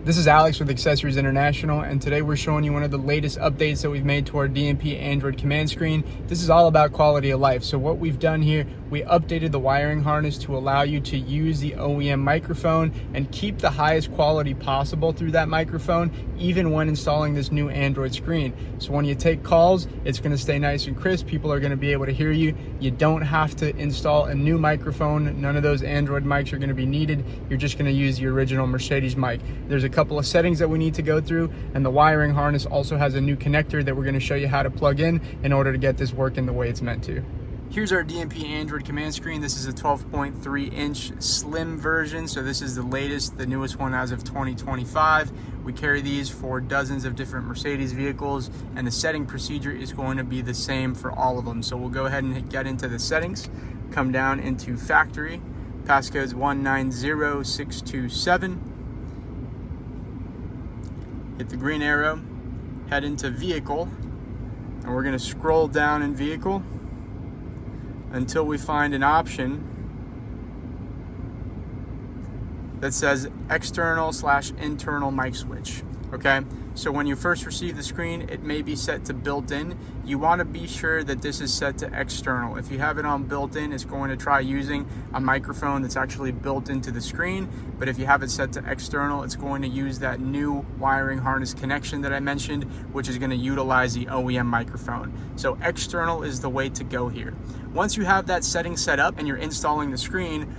This is Alex with Accessories International, and today we're showing you one of the latest updates that we've made to our DMP Android command screen. This is all about quality of life. So what we've done here, we updated the wiring harness to allow you to use the OEM microphone and keep the highest quality possible through that microphone, even when installing this new Android screen. So when you take calls, it's going to stay nice and crisp. People are going to be able to hear you. You don't have to install a new microphone. None of those Android mics are going to be needed. You're just going to use the original Mercedes mic. There's a couple of settings that we need to go through, and the wiring harness also has a new connector that we're going to show you how to plug in order to get this working the way it's meant to. Here's our DMP Android command screen. This is a 12.3 inch slim version, so this is the latest, the newest one as of 2025. We carry these for dozens of different Mercedes vehicles, and the setting procedure is going to be the same for all of them. So we'll go ahead and get into the settings, come down into factory, passcode's 190627. Hit the green arrow, head into vehicle, and we're going to scroll down in vehicle until we find an option that says external/internal mic switch. Okay, so when you first receive the screen, it may be set to built-in. You want to be sure that this is set to external. If you have it on built-in, it's going to try using a microphone that's actually built into the screen. But if you have it set to external, it's going to use that new wiring harness connection that I mentioned, which is going to utilize the OEM microphone. So external is the way to go here. Once you have that setting set up and you're installing the screen,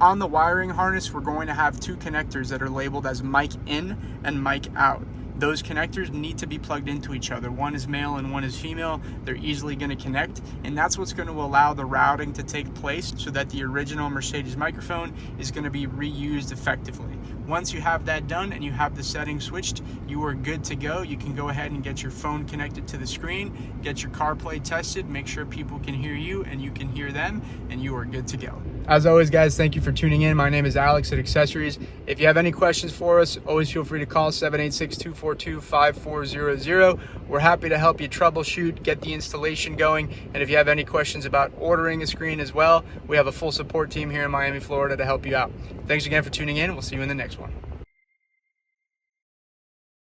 on the wiring harness, we're going to have two connectors that are labeled as mic in and mic out. Those connectors need to be plugged into each other. One is male and one is female. They're easily going to connect, and that's what's going to allow the routing to take place so that the original Mercedes microphone is going to be reused effectively. Once you have that done and you have the settings switched, you are good to go. You can go ahead and get your phone connected to the screen, get your CarPlay tested, make sure people can hear you and you can hear them, and you are good to go. As always, guys, thank you for tuning in. My name is Alex at Accessories. If you have any questions for us, always feel free to call 786-242-5400. We're happy to help you troubleshoot, get the installation going. And if you have any questions about ordering a screen as well, we have a full support team here in Miami, Florida to help you out. Thanks again for tuning in. We'll see you in the next one.